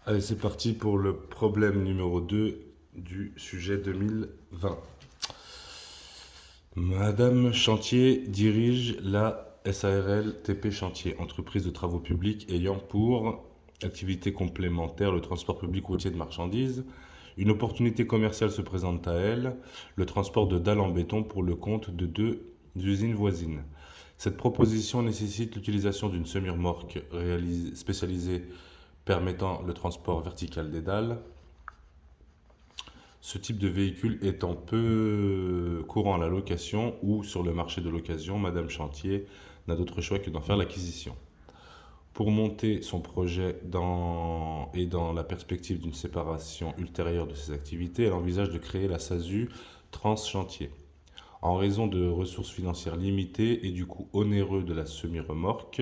Allez, c'est parti pour le problème numéro 2 du sujet 2020. Madame Chantier dirige la SARL TP Chantier, entreprise de travaux publics ayant pour activité complémentaire le transport public routier de marchandises. Une opportunité commerciale se présente à elle, le transport de dalles en béton pour le compte de deux usines voisines. Cette proposition nécessite l'utilisation d'une semi-remorque spécialisée permettant le transport vertical des dalles. Ce type de véhicule étant peu courant à la location ou sur le marché de l'occasion, Madame Chantier n'a d'autre choix que d'en faire l'acquisition. Pour monter son projet dans la perspective d'une séparation ultérieure de ses activités, elle envisage de créer la SASU Transchantier. En raison de ressources financières limitées et du coût onéreux de la semi-remorque,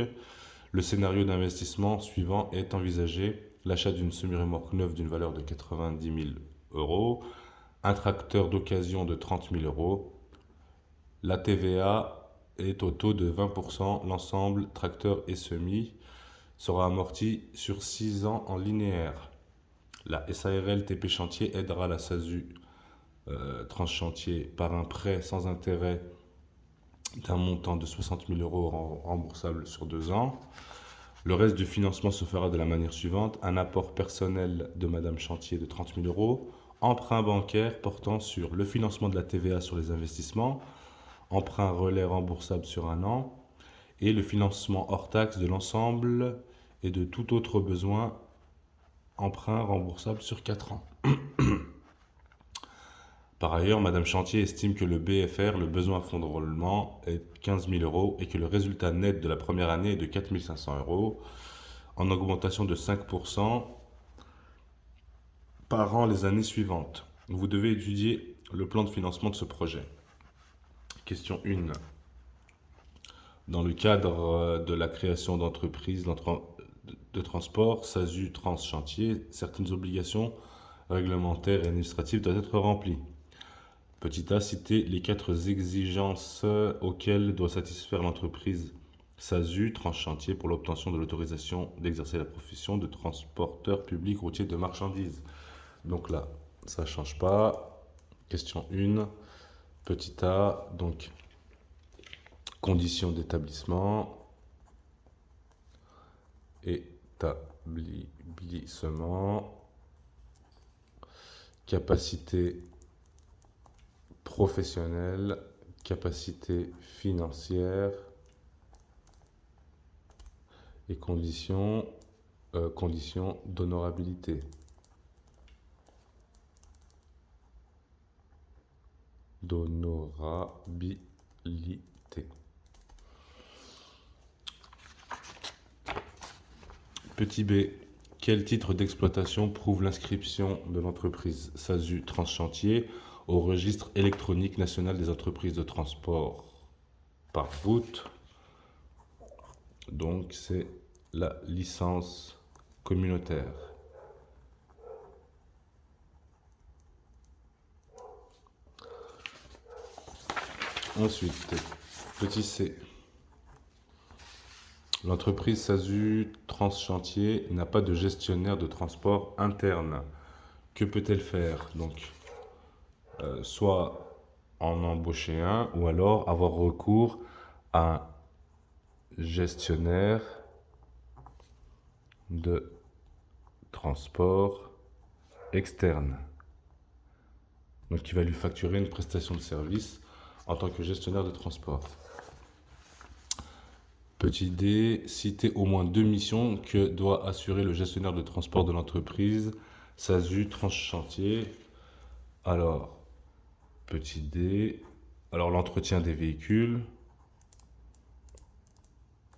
le scénario d'investissement suivant est envisagé: l'achat d'une semi-remorque neuve d'une valeur de 90 000 euros, un tracteur d'occasion de 30 000 euros. La TVA est au taux de 20%. L'ensemble, tracteur et semis, sera amorti sur 6 ans en linéaire. La SARL TP Chantier aidera la SASU Transchantier par un prêt sans intérêt d'un montant de 60 000 euros remboursable sur 2 ans. Le reste du financement se fera de la manière suivante: un apport personnel de Madame Chantier de 30 000 euros, emprunt bancaire portant sur le financement de la TVA sur les investissements, emprunt relais remboursable sur 1 an, et le financement hors taxe de l'ensemble et de tout autre besoin, emprunt remboursable sur 4 ans. Par ailleurs, Madame Chantier estime que le BFR, le besoin fonds de roulement, est 15 000 euros et que le résultat net de la première année est de 4 500 euros, en augmentation de 5% par an les années suivantes. Vous devez étudier le plan de financement de ce projet. Question 1. Dans le cadre de la création d'entreprises de transport, SASU Transchantier, certaines obligations réglementaires et administratives doivent être remplies. Petit a, citer les 4 exigences auxquelles doit satisfaire l'entreprise SASU Transchantier pour l'obtention de l'autorisation d'exercer la profession de transporteur public routier de marchandises. Donc là, ça ne change pas. Question 1. Petit a, donc conditions d'établissement, établissement, capacité professionnelle, capacité financière et conditions d'honorabilité. Petit b. Quel titre d'exploitation prouve l'inscription de l'entreprise SASU Transchantier au registre électronique national des entreprises de transport par route? Donc c'est la licence communautaire. Ensuite, petit c. L'entreprise SASU Transchantier n'a pas de gestionnaire de transport interne. Que peut-elle faire? Donc, soit en embaucher un, ou alors avoir recours à un gestionnaire de transport externe. Donc, il va lui facturer une prestation de service en tant que gestionnaire de transport. Petit d, citer au moins 2 missions que doit assurer le gestionnaire de transport de l'entreprise SASU Transchantier. Alors, petit d, alors l'entretien des véhicules.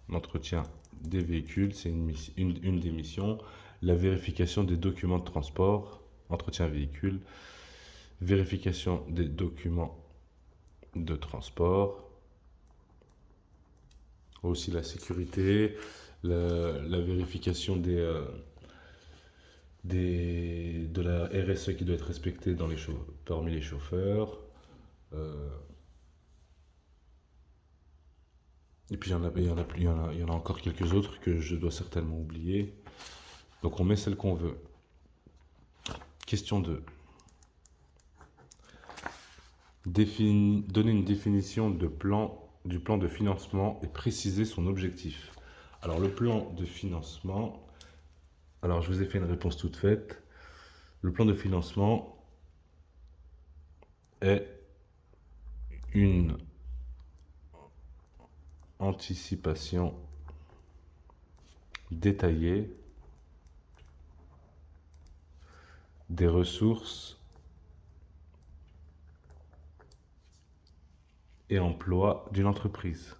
L'entretien des véhicules, c'est une des missions. La vérification des documents de transport, entretien véhicule. Vérification des documents de transport. Aussi la sécurité, la vérification de la RSE qui doit être respectée parmi les chauffeurs. Et puis il y en a encore quelques autres que je dois certainement oublier. Donc on met celle qu'on veut. Question 2. Donner une définition du plan de financement et préciser son objectif. Alors, le plan de financement, alors je vous ai fait une réponse toute faite. Le plan de financement est une anticipation détaillée des ressources et emplois d'une entreprise.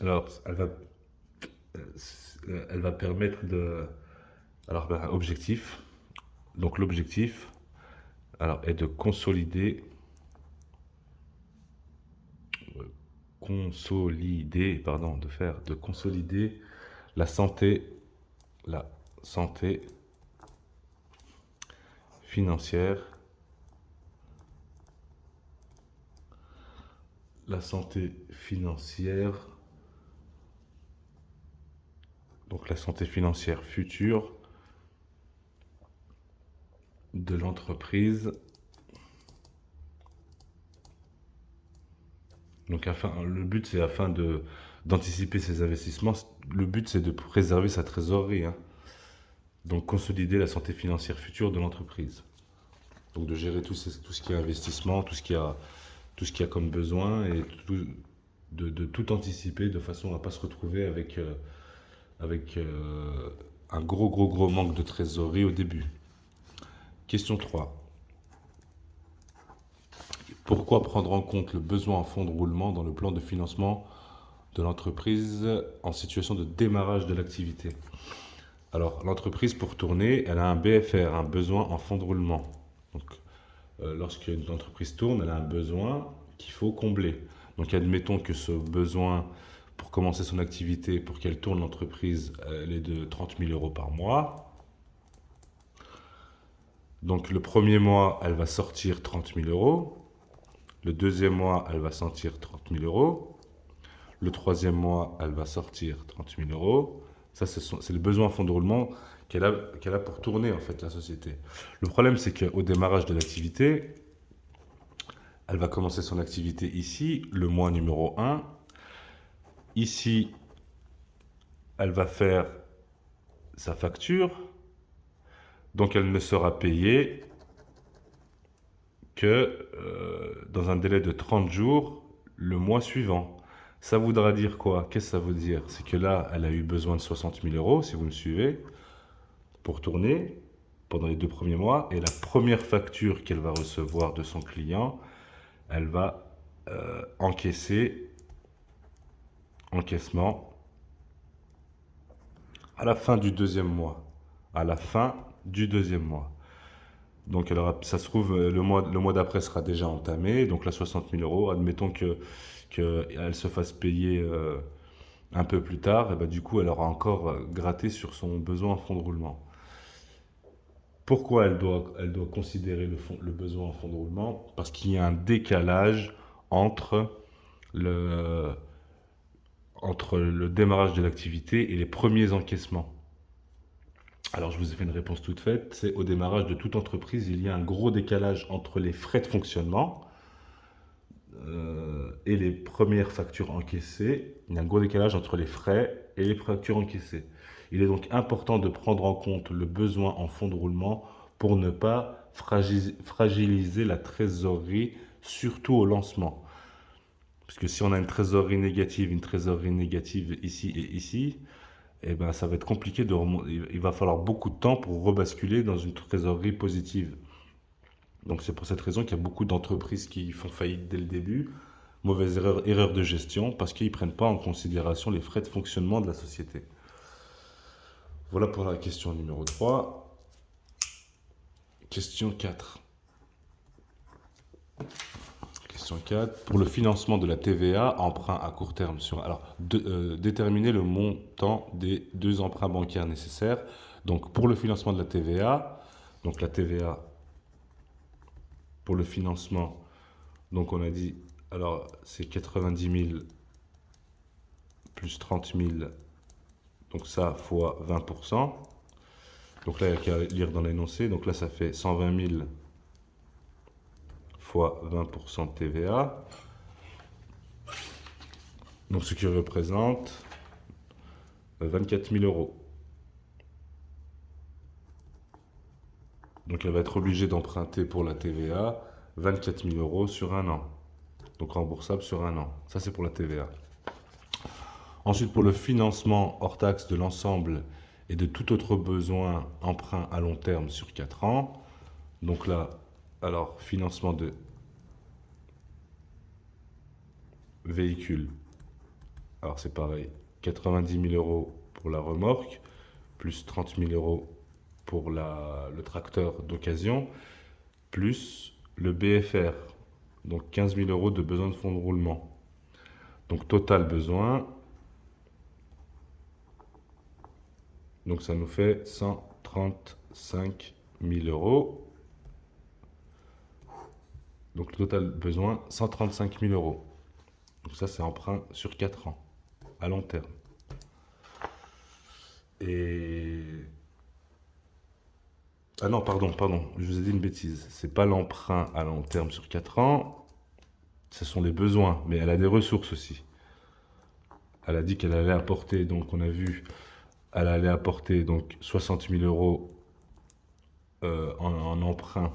Alors, elle va permettre de... Alors, objectif. Donc, l'objectif, alors, est de consolider, de consolider la santé financière, donc la santé financière future de l'entreprise. Donc le but c'est d'anticiper ses investissements. Le but c'est de préserver sa trésorerie, hein. Donc consolider la santé financière future de l'entreprise. Donc de gérer tout ce qui est investissement, tout ce qu'il y a comme besoin et de tout anticiper de façon à ne pas se retrouver avec un gros manque de trésorerie au début. Question 3. Pourquoi prendre en compte le besoin en fonds de roulement dans le plan de financement de l'entreprise en situation de démarrage de l'activité? Alors, l'entreprise, pour tourner, elle a un BFR, un besoin en fonds de roulement. Donc, lorsqu'une entreprise tourne, elle a un besoin qu'il faut combler. Donc, admettons que ce besoin, pour commencer son activité, pour qu'elle tourne l'entreprise, elle est de 30 000 euros par mois. Donc, le premier mois, elle va sortir 30 000 euros. Le deuxième mois, elle va sortir 30 000 euros. Le troisième mois, elle va sortir 30 000 euros. Ça, c'est le besoin en fonds de roulement qu'elle a pour tourner, en fait, la société. Le problème, c'est qu'au démarrage de l'activité, elle va commencer son activité ici, le mois numéro 1. Ici, elle va faire sa facture. Donc, elle ne sera payée que dans un délai de 30 jours le mois suivant. Ça voudra dire quoi? Qu'est-ce que ça veut dire? C'est que là, elle a eu besoin de 60 000 euros, si vous me suivez, pour tourner pendant les 2 premiers mois. Et la première facture qu'elle va recevoir de son client, elle va encaissement à la fin du deuxième mois. À la fin du deuxième mois. Donc, ça se trouve, le mois d'après sera déjà entamé. Donc, là, 60 000 euros, admettons qu'elle se fasse payer un peu plus tard. Et ben, du coup, elle aura encore gratté sur son besoin en fonds de roulement. Pourquoi elle doit considérer le besoin en fonds de roulement? Parce qu'il y a un décalage entre le démarrage de l'activité et les premiers encaissements. Alors, je vous ai fait une réponse toute faite. C'est au démarrage de toute entreprise, il y a un gros décalage entre les frais de fonctionnement et les premières factures encaissées. Il y a un gros décalage entre les frais et les factures encaissées. Il est donc important de prendre en compte le besoin en fonds de roulement pour ne pas fragiliser la trésorerie, surtout au lancement. Parce que si on a une trésorerie négative ici et ici, eh ben, ça va être compliqué de remonter. Il va falloir beaucoup de temps pour rebasculer dans une trésorerie positive. Donc c'est pour cette raison qu'il y a beaucoup d'entreprises qui font faillite dès le début. Mauvaise erreur de gestion parce qu'ils ne prennent pas en considération les frais de fonctionnement de la société. Voilà pour la question numéro 3. Question 4. Question 4. Pour le financement de la TVA, emprunt à court terme Alors, déterminer le montant des 2 emprunts bancaires nécessaires. Donc, pour le financement de la TVA, donc la TVA pour le financement, donc on a dit, alors c'est 90 000 plus 30 000, donc ça fois 20%. Donc là, il n'y a qu'à lire dans l'énoncé. Donc là, ça fait 120 000 fois 20% de TVA. Donc ce qui représente 24 000 euros. Donc elle va être obligée d'emprunter pour la TVA 24 000 euros sur un an. Donc remboursable sur un an. Ça, c'est pour la TVA. Ensuite, pour le financement hors taxe de l'ensemble et de tout autre besoin emprunt à long terme sur 4 ans. Donc là, alors, financement de véhicule. Alors c'est pareil, 90 000 euros pour la remorque, plus 30 000 euros pour le tracteur d'occasion, plus le BFR, donc 15 000 euros de besoin de fonds de roulement. Donc total besoin, donc ça nous fait 135 000 euros. Donc le total besoin, 135 000 euros. Donc ça, c'est emprunt sur 4 ans, à long terme. Et... Ah non, pardon, je vous ai dit une bêtise. C'est pas l'emprunt à long terme sur 4 ans, ce sont les besoins, mais elle a des ressources aussi. Elle a dit qu'elle allait apporter, donc on a vu, elle allait apporter donc 60 000 euros en emprunt.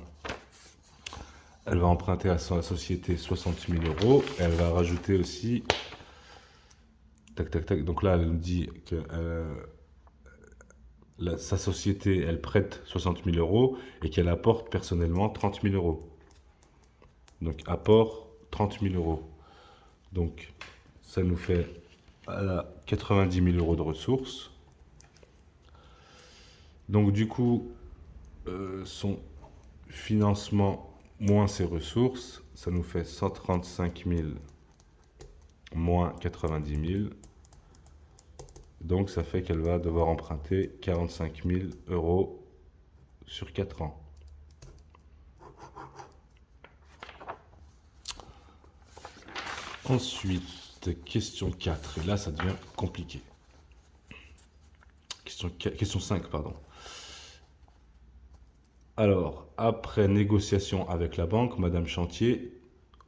Elle va emprunter à sa société 60 000 euros. Elle va rajouter aussi... Tac, tac, tac. Donc là, elle nous dit que sa société, elle prête 60 000 euros et qu'elle apporte personnellement 30 000 euros. Donc apport 30 000 euros. Donc ça nous fait 90 000 euros de ressources. Donc du coup, son financement moins ses ressources, ça nous fait 135 000 moins 90 000. Donc ça fait qu'elle va devoir emprunter 45 000 euros sur 4 ans. Ensuite, question 4. Et là, ça devient compliqué. Question 5, pardon. Alors, après négociation avec la banque, Madame Chantier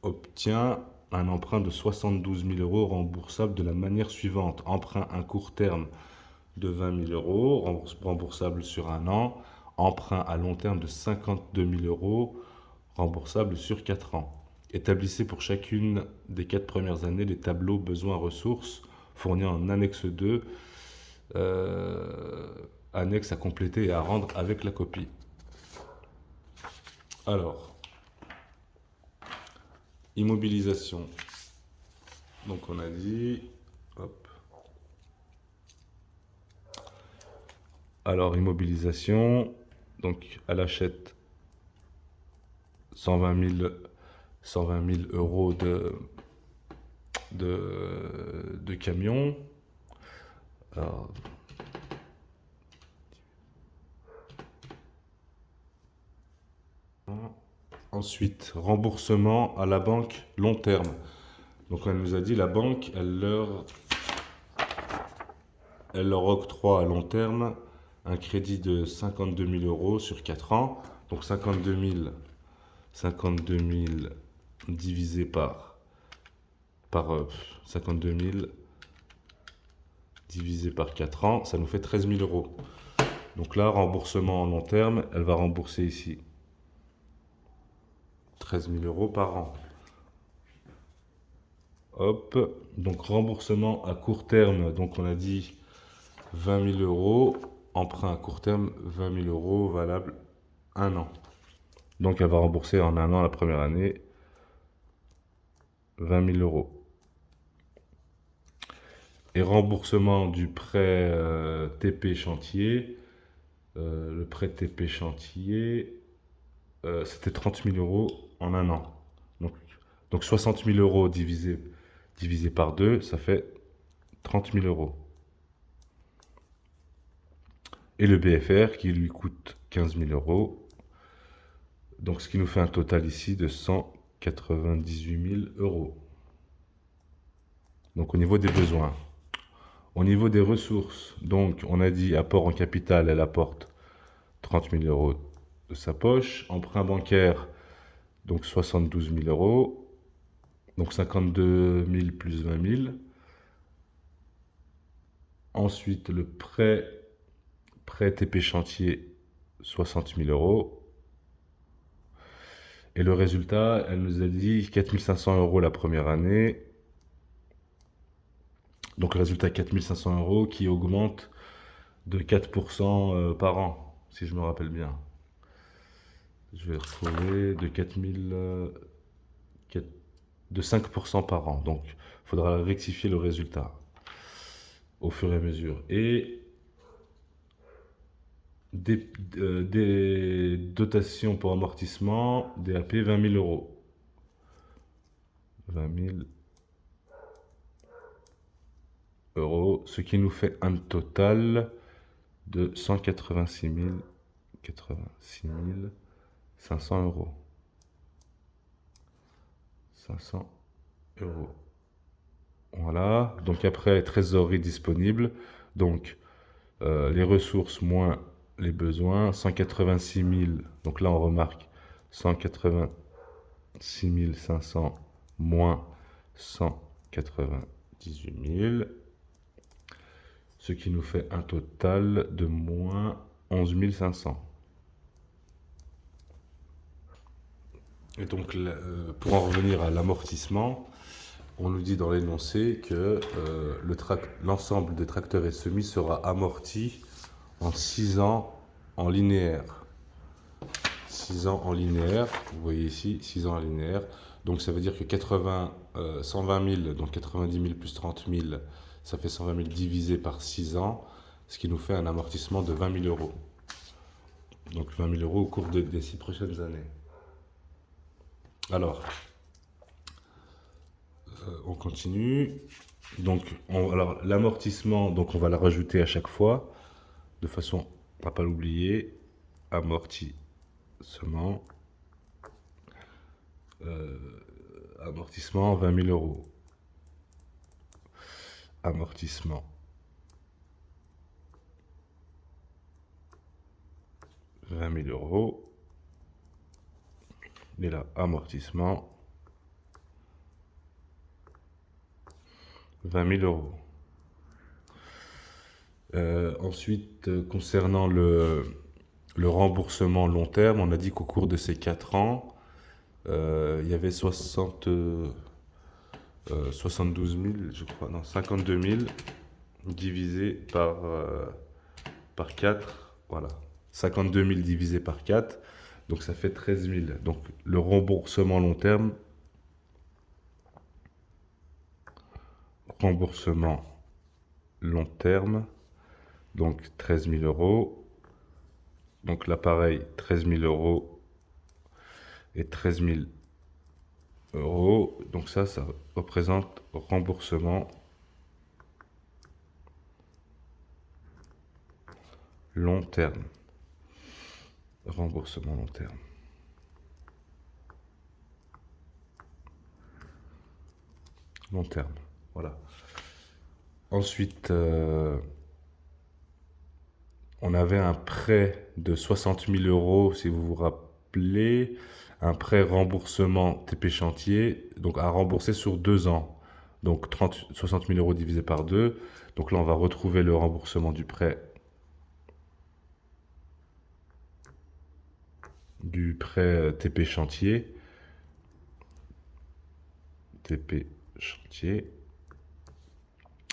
obtient un emprunt de 72 000 euros remboursable de la manière suivante. Emprunt à court terme de 20 000 euros, remboursable sur un an. Emprunt à long terme de 52 000 euros, remboursable sur 4 ans. Établissez pour chacune des 4 premières années les tableaux besoins-ressources fournis en annexe 2, annexe à compléter et à rendre avec la copie. Alors, immobilisation. Donc on a dit, hop. Alors immobilisation, donc elle achète 120 000 euros de camion. Alors, ensuite, remboursement à la banque long terme. Donc elle nous a dit, la banque, elle leur octroie à long terme un crédit de 52 000 euros sur 4 ans. Donc 52 000 divisé par 52 000 divisé par 4 ans, ça nous fait 13 000 euros. Donc là, remboursement en long terme, elle va rembourser ici 13 000 euros par an. Hop, donc remboursement à court terme, donc on a dit 20 000 euros, emprunt à court terme, 20 000 euros valable un an. Donc elle va rembourser en un an la première année 20 000 euros. Et remboursement du prêt TP chantier, le prêt TP chantier, c'était 30 000 euros en un an. Donc 60 000 euros divisé par 2, ça fait 30 000 euros. Et le BFR qui lui coûte 15 000 euros. Donc ce qui nous fait un total ici de 198 000 euros. Donc au niveau des besoins. Au niveau des ressources, donc on a dit apport en capital, elle apporte 30 000 euros de sa poche. Emprunt bancaire, donc 72 000 euros. Donc 52 000 plus 20 000. Ensuite, le prêt TP chantier, 60 000 euros. Et le résultat, elle nous a dit 4 500 euros la première année. Donc le résultat 4 500 euros qui augmente de 4% par an, si je me rappelle bien. Je vais retrouver de 5% par an. Donc il faudra rectifier le résultat au fur et à mesure. Et des dotations pour amortissement, DAP 20 000 euros. 20 000 euros, ce qui nous fait un total de 186 500 euros. 500 euros. Voilà. Donc après, trésorerie disponible. Donc les ressources moins les besoins. 186 000. Donc là, on remarque 186 500 moins 198 000. Ce qui nous fait un total de moins 11 500. Et donc, pour en revenir à l'amortissement, on nous dit dans l'énoncé que l'ensemble des tracteurs et semis sera amorti en 6 ans en linéaire. 6 ans en linéaire, vous voyez ici, 6 ans en linéaire. Donc ça veut dire que 120 000, donc 90 000 plus 30 000, ça fait 120 000 divisé par 6 ans, ce qui nous fait un amortissement de 20 000 euros. Donc 20 000 euros au cours des 6 prochaines années. Alors, on continue. Donc, alors l'amortissement, donc on va la rajouter à chaque fois, de façon à ne pas l'oublier. Amortissement, amortissement 20 000 euros. Amortissement 20 000 euros. Et là, amortissement 20 000 euros. Ensuite, concernant le remboursement long terme, on a dit qu'au cours de ces 4 ans, il y avait 72 000, je crois, non, 52 000 divisé par 4. Voilà, 52 000 divisé par 4, donc ça fait 13 000. Donc le remboursement long terme, donc 13 000 euros. Donc là, pareil, 13 000 euros et 13 000 euros. Donc ça représente remboursement long terme. Remboursement long terme. Long terme, voilà. Ensuite, on avait un prêt de 60 000 euros, si vous vous rappelez, un prêt remboursement TP chantier, donc à rembourser sur 2 ans. Donc 60 000 euros divisé par 2. Donc là, on va retrouver le remboursement du prêt TP chantier. TP chantier.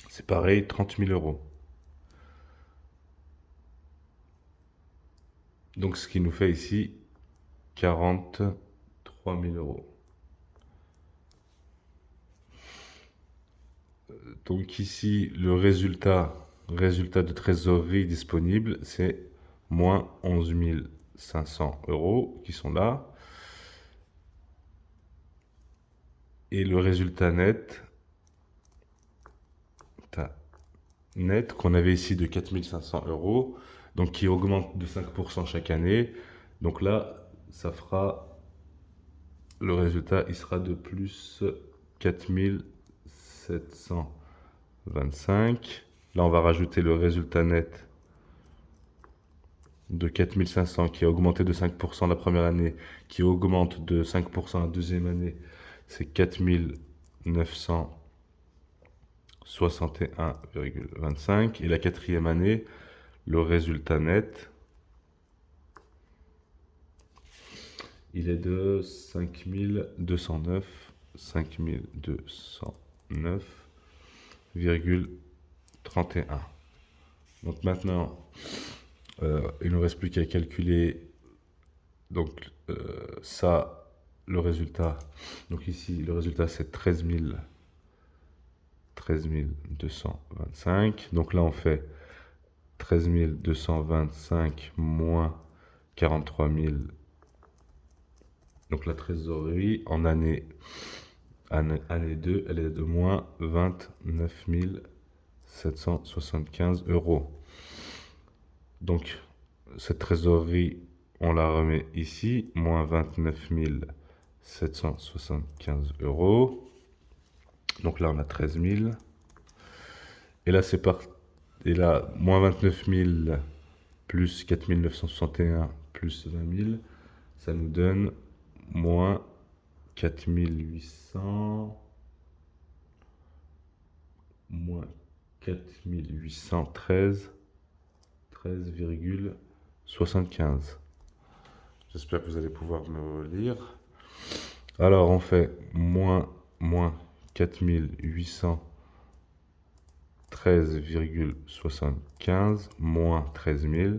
C'est pareil, 30 000 euros. Donc ce qui nous fait ici 43 000 euros. Donc ici, le résultat de trésorerie disponible, c'est moins 11 500 euros qui sont là. Et le résultat net qu'on avait ici de 4 500 euros, donc qui augmente de 5% chaque année. Donc là, ça fera, le résultat, il sera de plus 4 725. Là, on va rajouter le résultat net de 4500 qui a augmenté de 5% la première année, qui augmente de 5% la deuxième année, c'est 4961,25. Et la quatrième année, le résultat net, il est de 5209,31. Donc maintenant, il ne nous reste plus qu'à calculer donc ça, le résultat. Donc ici, le résultat c'est 13 225. Donc là, on fait 13 225 moins 43 000. Donc la trésorerie en année 2, elle est de moins 29 775 euros. Donc cette trésorerie, on la remet ici, moins 29 775 euros. Donc là, on a 13 000. Et là, c'est parti. Et là, moins 29 000 plus 4 961 plus 20 000, ça nous donne moins 4 800, moins 4 813, 13,75. J'espère que vous allez pouvoir me lire. Alors, on fait moins 4 813,75 moins 13 000,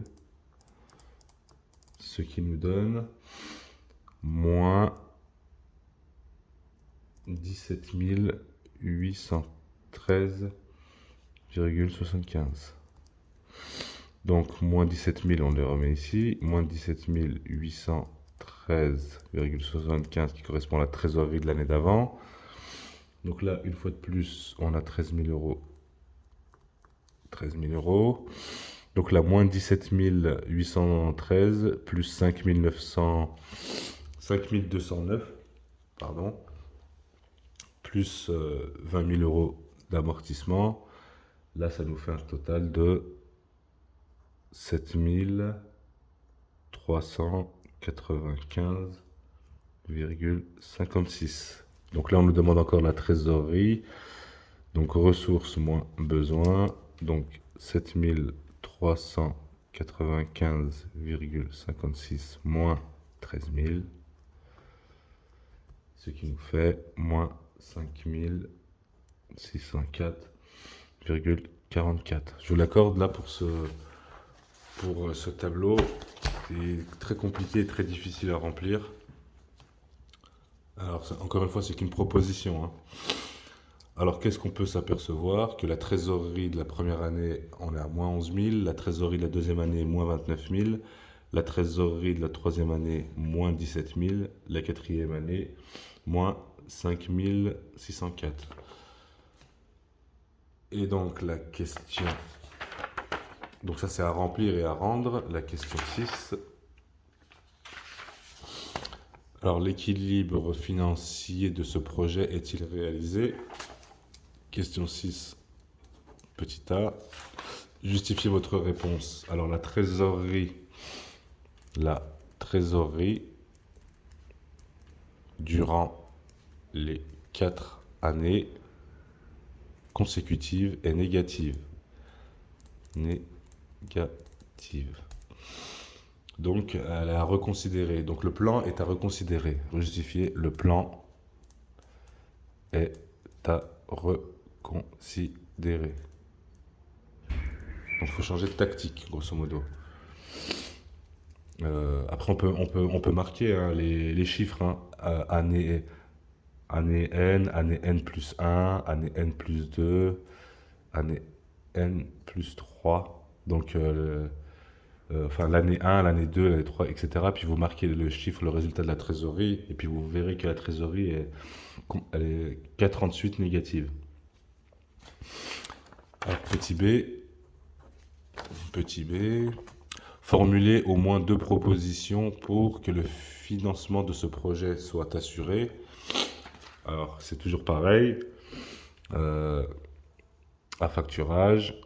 ce qui nous donne moins 17 813,75. Donc, moins 17 000, on les remet ici. Moins 17 813,75 qui correspond à la trésorerie de l'année d'avant. Donc là, une fois de plus, on a 13 000 euros. 13 000 euros. Donc là, moins 17 813 plus 5 209, pardon, plus 20 000 euros d'amortissement. Là, ça nous fait un total de 7 395,56. Donc là, on nous demande encore la trésorerie. Donc ressources moins besoins. Donc 7 395,56 moins 13 000. Ce qui nous fait moins 5 604,44. Je vous l'accorde là pour ce tableau. C'est très compliqué et très difficile à remplir. Alors, encore une fois, c'est qu'une proposition, hein. Alors, qu'est-ce qu'on peut s'apercevoir? Que la trésorerie de la première année, on est à moins 11 000. La trésorerie de la deuxième année, moins 29 000. La trésorerie de la troisième année, moins 17 000. La quatrième année, moins 5 604. Et donc, la question... Donc ça, c'est à remplir et à rendre. La question 6. Alors, l'équilibre financier de ce projet est-il réalisé? Question 6, petit a. Justifiez votre réponse. Alors, la trésorerie durant les 4 années consécutives est négative. Donc, elle est à reconsidérer. Donc, le plan est à reconsidérer. Justifier, le plan est à reconsidérer. Donc, il faut changer de tactique, grosso modo. Après, on peut marquer, hein, les chiffres, hein, année N, année N plus 1, année N plus 2, année N plus 3. Donc, enfin, l'année 1, l'année 2, l'année 3, etc. Puis vous marquez le chiffre, le résultat de la trésorerie, et puis vous verrez que la trésorerie elle est 4,38 négative. Alors, petit b, formuler au moins 2 propositions pour que le financement de ce projet soit assuré. Alors, c'est toujours pareil. À facturage,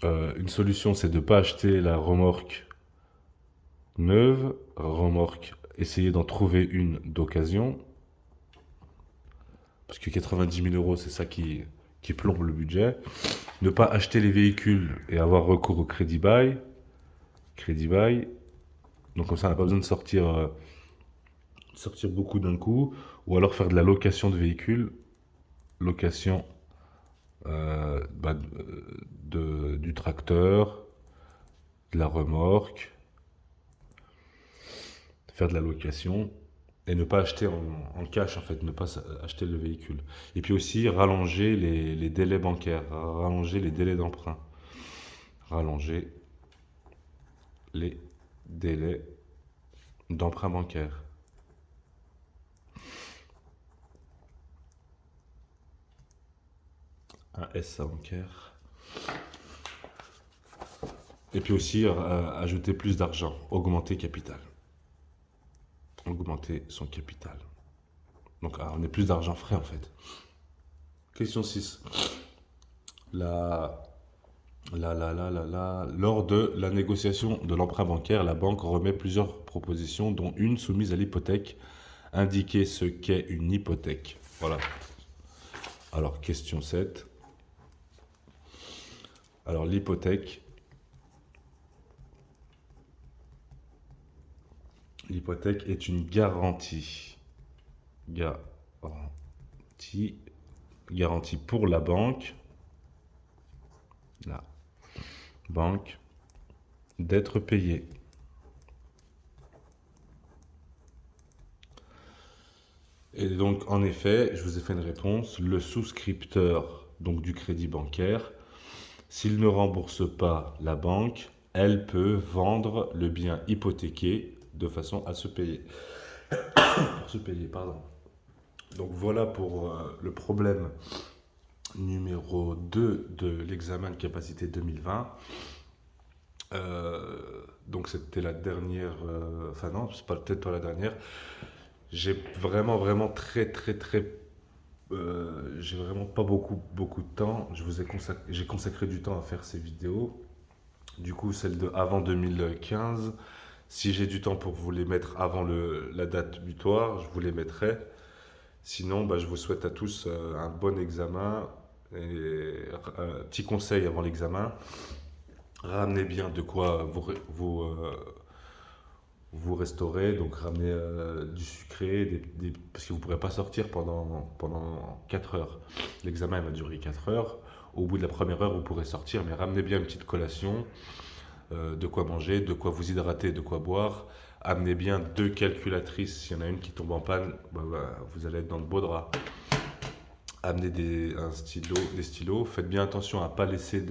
Une solution, c'est de ne pas acheter la remorque neuve, remorque, essayer d'en trouver une d'occasion, parce que 90 000 euros, c'est ça qui plombe le budget. Ne pas acheter les véhicules et avoir recours au crédit bail. Crédit bail. Donc comme ça, on n'a pas besoin de sortir beaucoup d'un coup. Ou alors faire de la location de véhicules. Location du tracteur, de la remorque. Faire de la location. Et ne pas acheter en cash, en fait, ne pas acheter le véhicule. Et puis aussi, rallonger les délais bancaires, rallonger les délais d'emprunt. Rallonger les délais d'emprunt bancaire. Un SA bancaire. Et puis aussi, ajouter plus d'argent, augmenter capital. Augmenter son capital. Donc, on est plus d'argent frais, en fait. Question 6. Lors de la négociation de l'emprunt bancaire, la banque remet plusieurs propositions, dont une soumise à l'hypothèque. Indiquer ce qu'est une hypothèque. Voilà. Alors, question 7. Alors, l'hypothèque. L'hypothèque est une garantie. Garantie pour la banque. La banque d'être payée. Et donc, en effet, je vous ai fait une réponse. Le souscripteur donc du crédit bancaire, s'il ne rembourse pas la banque, elle peut vendre le bien hypothéqué de façon à se payer. Pour se payer, pardon. Donc voilà pour le problème numéro 2 de l'examen de capacité 2020. Donc c'était la dernière, enfin non, c'est pas peut-être pas la dernière. J'ai vraiment j'ai vraiment pas beaucoup de temps. J'ai consacré du temps à faire ces vidéos. Du coup, celle de avant 2015. Si j'ai du temps pour vous les mettre avant la date butoir, je vous les mettrai. Sinon, je vous souhaite à tous un bon examen. Et petit conseil avant l'examen, ramenez bien de quoi vous restaurer. Donc ramenez du sucré, parce que vous ne pourrez pas sortir pendant 4 heures. L'examen va durer 4 heures. Au bout de la première heure, vous pourrez sortir, mais ramenez bien une petite collation, de quoi manger, de quoi vous hydrater, de quoi boire. Amenez bien 2 calculatrices. S'il y en a une qui tombe en panne, vous allez être dans de beaux draps. Amenez des stylos. Faites bien attention à ne pas laisser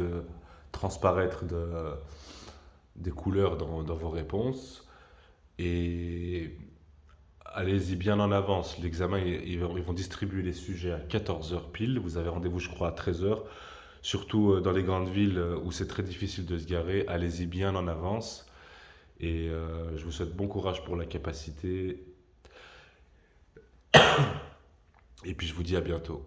transparaître des couleurs dans vos réponses. Et allez-y bien en avance. L'examen, ils vont distribuer les sujets à 14 heures pile. Vous avez rendez-vous, je crois, à 13 heures. Surtout dans les grandes villes où c'est très difficile de se garer. Allez-y bien en avance. Et je vous souhaite bon courage pour la capacité. Et puis je vous dis à bientôt.